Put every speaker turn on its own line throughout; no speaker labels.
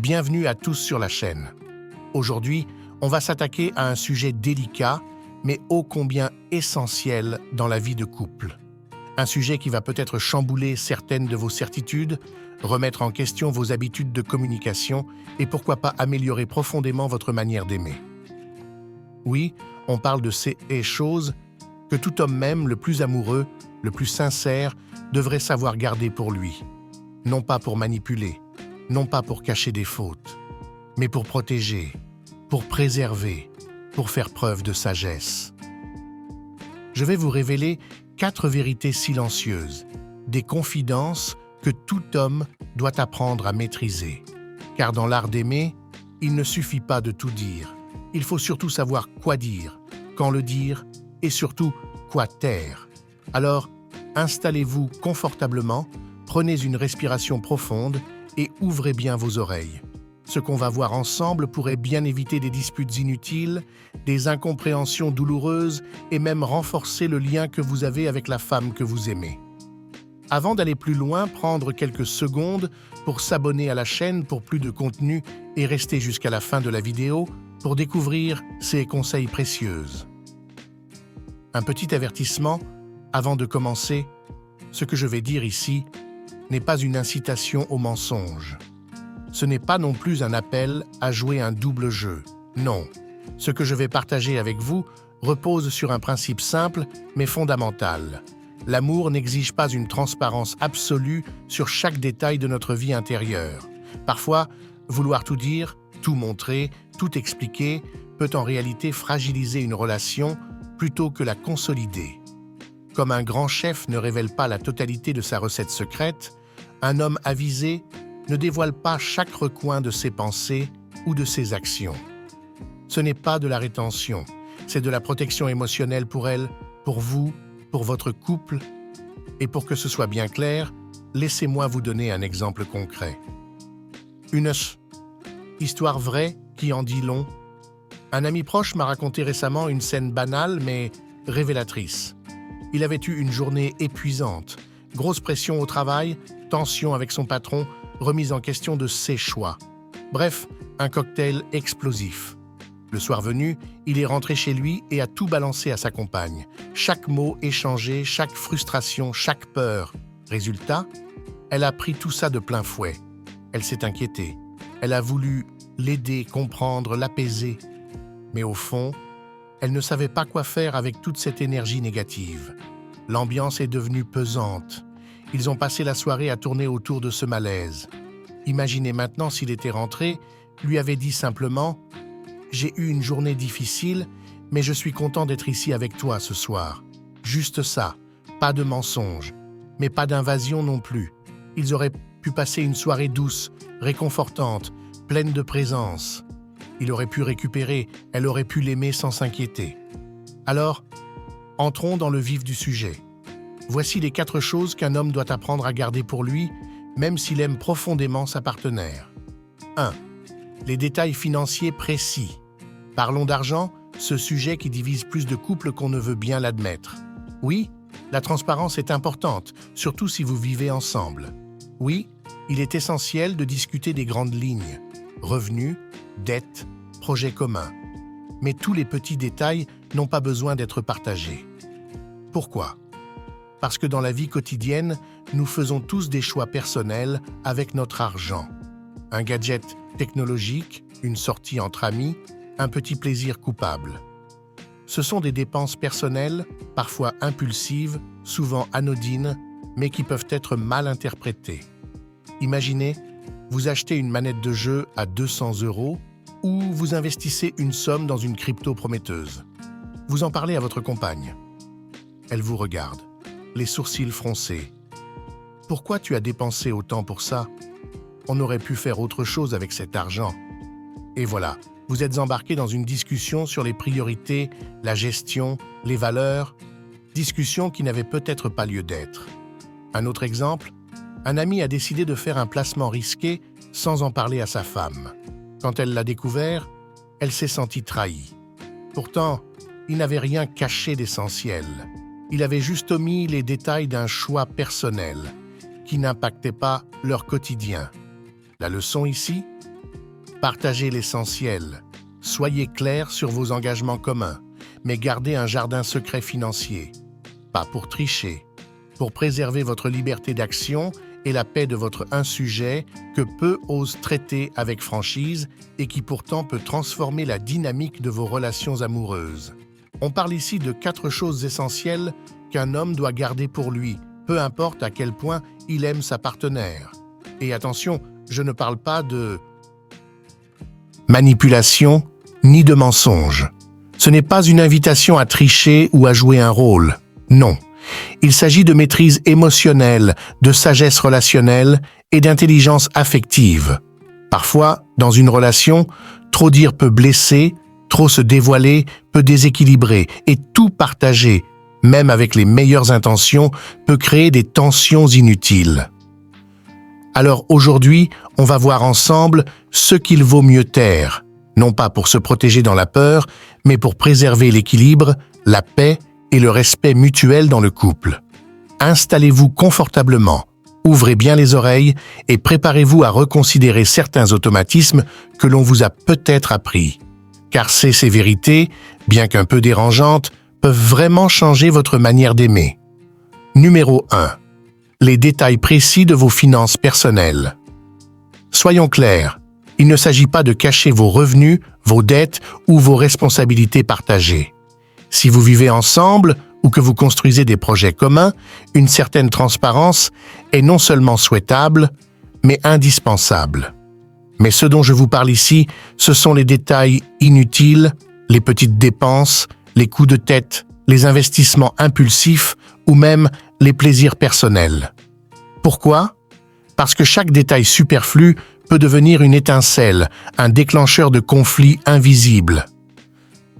Bienvenue à tous sur la chaîne. Aujourd'hui, on va s'attaquer à un sujet délicat, mais ô combien essentiel dans la vie de couple. Un sujet qui va peut-être chambouler certaines de vos certitudes, remettre en question vos habitudes de communication et pourquoi pas améliorer profondément votre manière d'aimer. Oui, on parle de ces choses que tout homme même, le plus amoureux, le plus sincère, devrait savoir garder pour lui. Non pas pour manipuler, non pas pour cacher des fautes, mais pour protéger, pour préserver, pour faire preuve de sagesse. Je vais vous révéler 4 vérités silencieuses, des confidences que tout homme doit apprendre à maîtriser. Car dans l'art d'aimer, il ne suffit pas de tout dire. Il faut surtout savoir quoi dire, quand le dire et surtout quoi taire. Alors, installez-vous confortablement, prenez une respiration profonde et ouvrez bien vos oreilles. Ce qu'on va voir ensemble pourrait bien éviter des disputes inutiles, des incompréhensions douloureuses et même renforcer le lien que vous avez avec la femme que vous aimez. Avant d'aller plus loin, prendre quelques secondes pour s'abonner à la chaîne pour plus de contenu et rester jusqu'à la fin de la vidéo pour découvrir ces conseils précieux. Un petit avertissement, avant de commencer, ce que je vais dire ici n'est pas une incitation au mensonge. Ce n'est pas non plus un appel à jouer un double jeu. Non, ce que je vais partager avec vous repose sur un principe simple mais fondamental. L'amour n'exige pas une transparence absolue sur chaque détail de notre vie intérieure. Parfois, vouloir tout dire, tout montrer, tout expliquer peut en réalité fragiliser une relation plutôt que la consolider. Comme un grand chef ne révèle pas la totalité de sa recette secrète, un homme avisé ne dévoile pas chaque recoin de ses pensées ou de ses actions. Ce n'est pas de la rétention, c'est de la protection émotionnelle pour elle, pour vous, pour votre couple. Et pour que ce soit bien clair, laissez-moi vous donner un exemple concret. Une histoire vraie qui en dit long. Un ami proche m'a raconté récemment une scène banale mais révélatrice. Il avait eu une journée épuisante, grosse pression au travail, tension avec son patron, remise en question de ses choix. Bref, un cocktail explosif. Le soir venu, il est rentré chez lui et a tout balancé à sa compagne. Chaque mot échangé, chaque frustration, chaque peur. Résultat, elle a pris tout ça de plein fouet. Elle s'est inquiétée. Elle a voulu l'aider, comprendre, l'apaiser. Mais au fond, elle ne savait pas quoi faire avec toute cette énergie négative. L'ambiance est devenue pesante. Ils ont passé la soirée à tourner autour de ce malaise. Imaginez maintenant s'il était rentré, lui avait dit simplement « J'ai eu une journée difficile, mais je suis content d'être ici avec toi ce soir. » Juste ça, pas de mensonge, mais pas d'invasion non plus. Ils auraient pu passer une soirée douce, réconfortante, pleine de présence. Il aurait pu récupérer, elle aurait pu l'aimer sans s'inquiéter. Alors, entrons dans le vif du sujet. Voici les 4 choses qu'un homme doit apprendre à garder pour lui, même s'il aime profondément sa partenaire. 1. Les détails financiers précis. Parlons d'argent, ce sujet qui divise plus de couples qu'on ne veut bien l'admettre. Oui, la transparence est importante, surtout si vous vivez ensemble. Oui, il est essentiel de discuter des grandes lignes. Revenus, dettes, projets communs. Mais tous les petits détails n'ont pas besoin d'être partagés. Pourquoi ? Parce que dans la vie quotidienne, nous faisons tous des choix personnels avec notre argent. Un gadget technologique, une sortie entre amis, un petit plaisir coupable. Ce sont des dépenses personnelles, parfois impulsives, souvent anodines, mais qui peuvent être mal interprétées. Imaginez, vous achetez une manette de jeu à 200 € ou vous investissez une somme dans une crypto prometteuse. Vous en parlez à votre compagne. Elle vous regarde, les sourcils froncés. Pourquoi tu as dépensé autant pour ça ? On aurait pu faire autre chose avec cet argent. Et voilà, vous êtes embarqué dans une discussion sur les priorités, la gestion, les valeurs, discussion qui n'avait peut-être pas lieu d'être. Un autre exemple, un ami a décidé de faire un placement risqué sans en parler à sa femme. Quand elle l'a découvert, elle s'est sentie trahie. Pourtant, il n'avait rien caché d'essentiel. Il avait juste omis les détails d'un choix personnel qui n'impactait pas leur quotidien. La leçon ici ? Partagez l'essentiel. Soyez clair sur vos engagements communs, mais gardez un jardin secret financier. Pas pour tricher, pour préserver votre liberté d'action et la paix de votre insujet que peu osent traiter avec franchise et qui pourtant peut transformer la dynamique de vos relations amoureuses. On parle ici de 4 choses essentielles qu'un homme doit garder pour lui, peu importe à quel point il aime sa partenaire. Et attention, je ne parle pas de manipulation ni de mensonge. Ce n'est pas une invitation à tricher ou à jouer un rôle. Non. Il s'agit de maîtrise émotionnelle, de sagesse relationnelle et d'intelligence affective. Parfois, dans une relation, trop dire peut blesser, trop se dévoiler peut déséquilibrer et tout partager, même avec les meilleures intentions, peut créer des tensions inutiles. Alors aujourd'hui, on va voir ensemble ce qu'il vaut mieux taire, non pas pour se protéger dans la peur, mais pour préserver l'équilibre, la paix et le respect mutuel dans le couple. Installez-vous confortablement, ouvrez bien les oreilles et préparez-vous à reconsidérer certains automatismes que l'on vous a peut-être appris. Car ces vérités, bien qu'un peu dérangeantes, peuvent vraiment changer votre manière d'aimer. Numéro 1. Les détails précis de vos finances personnelles. Soyons clairs, il ne s'agit pas de cacher vos revenus, vos dettes ou vos responsabilités partagées. Si vous vivez ensemble ou que vous construisez des projets communs, une certaine transparence est non seulement souhaitable, mais indispensable. Mais ce dont je vous parle ici, ce sont les détails inutiles, les petites dépenses, les coups de tête, les investissements impulsifs ou même les plaisirs personnels. Pourquoi? Parce que chaque détail superflu peut devenir une étincelle, un déclencheur de conflits invisibles.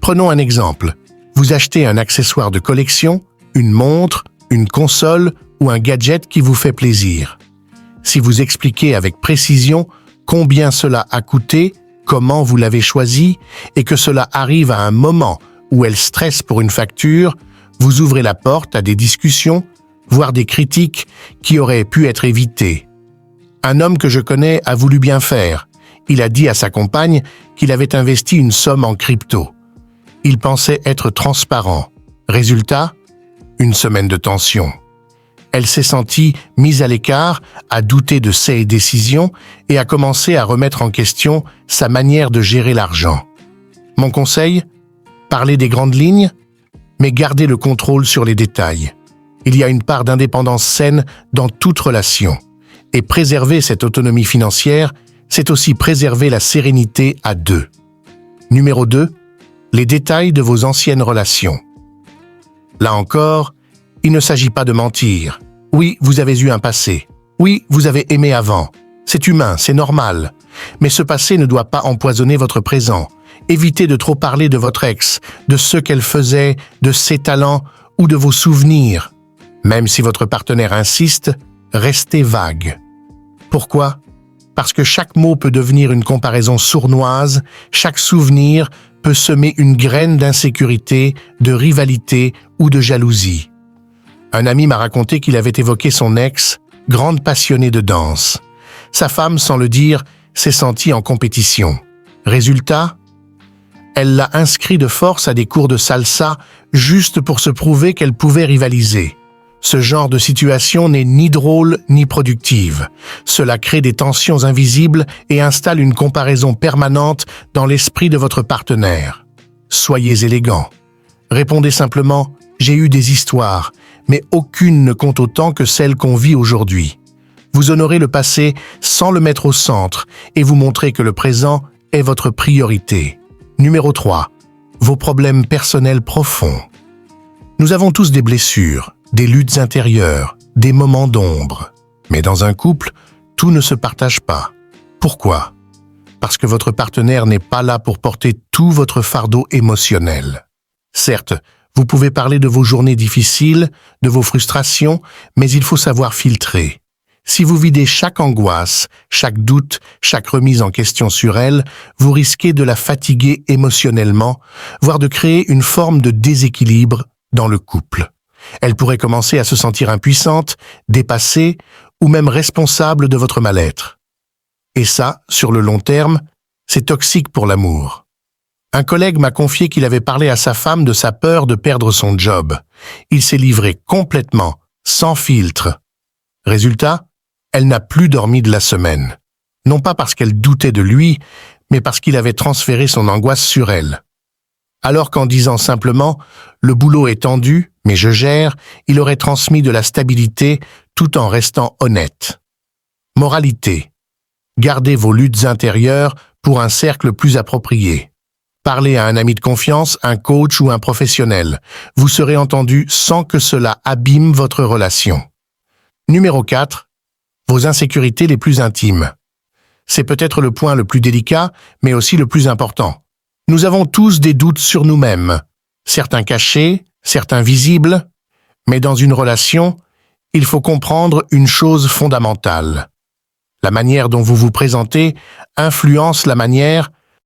Prenons un exemple. Vous achetez un accessoire de collection, une montre, une console ou un gadget qui vous fait plaisir. Si vous expliquez avec précision combien cela a coûté, comment vous l'avez choisi et que cela arrive à un moment où elle stresse pour une facture, vous ouvrez la porte à des discussions, voire des critiques qui auraient pu être évitées. Un homme que je connais a voulu bien faire. Il a dit à sa compagne qu'il avait investi une somme en crypto. Il pensait être transparent. Résultat, une semaine de tension. Elle s'est sentie mise à l'écart, a douté de ses décisions et a commencé à remettre en question sa manière de gérer l'argent. Mon conseil? Parlez des grandes lignes, mais gardez le contrôle sur les détails. Il y a une part d'indépendance saine dans toute relation. Et préserver cette autonomie financière, c'est aussi préserver la sérénité à deux. Numéro 2. Les détails de vos anciennes relations. Là encore, il ne s'agit pas de mentir. Oui, vous avez eu un passé. Oui, vous avez aimé avant. C'est humain, c'est normal. Mais ce passé ne doit pas empoisonner votre présent. Évitez de trop parler de votre ex, de ce qu'elle faisait, de ses talents ou de vos souvenirs. Même si votre partenaire insiste, restez vague. Pourquoi? Parce que chaque mot peut devenir une comparaison sournoise, chaque souvenir peut semer une graine d'insécurité, de rivalité ou de jalousie. Un ami m'a raconté qu'il avait évoqué son ex, grande passionnée de danse. Sa femme, sans le dire, s'est sentie en compétition. Résultat? Elle l'a inscrit de force à des cours de salsa juste pour se prouver qu'elle pouvait rivaliser. Ce genre de situation n'est ni drôle ni productive. Cela crée des tensions invisibles et installe une comparaison permanente dans l'esprit de votre partenaire. Soyez élégant. Répondez simplement « J'ai eu des histoires, mais aucune ne compte autant que celle qu'on vit aujourd'hui ». Vous honorez le passé sans le mettre au centre et vous montrez que le présent est votre priorité. Numéro 3. Vos problèmes personnels profonds. Nous avons tous des blessures, des luttes intérieures, des moments d'ombre. Mais dans un couple, tout ne se partage pas. Pourquoi? Parce que votre partenaire n'est pas là pour porter tout votre fardeau émotionnel. Certes, vous pouvez parler de vos journées difficiles, de vos frustrations, mais il faut savoir filtrer. Si vous videz chaque angoisse, chaque doute, chaque remise en question sur elle, vous risquez de la fatiguer émotionnellement, voire de créer une forme de déséquilibre dans le couple. Elle pourrait commencer à se sentir impuissante, dépassée ou même responsable de votre mal-être. Et ça, sur le long terme, C'est toxique pour l'amour. Un collègue m'a confié qu'il avait parlé à sa femme de sa peur de perdre son job. Il s'est livré complètement, sans filtre. Résultat, elle n'a plus dormi de la semaine. Non pas parce qu'elle doutait de lui, mais parce qu'il avait transféré son angoisse sur elle. Alors qu'en disant simplement « le boulot est tendu, mais je gère », il aurait transmis de la stabilité tout en restant honnête. Moralité. Gardez vos luttes intérieures pour un cercle plus approprié. Parlez à un ami de confiance, un coach ou un professionnel. Vous serez entendu sans que cela abîme votre relation. Numéro 4. Vos insécurités les plus intimes. C'est peut-être le point le plus délicat, mais aussi le plus important. Nous avons tous des doutes sur nous-mêmes, certains cachés, certains visibles, mais dans une relation, il faut comprendre une chose fondamentale. La manière dont vous vous présentez influence la manière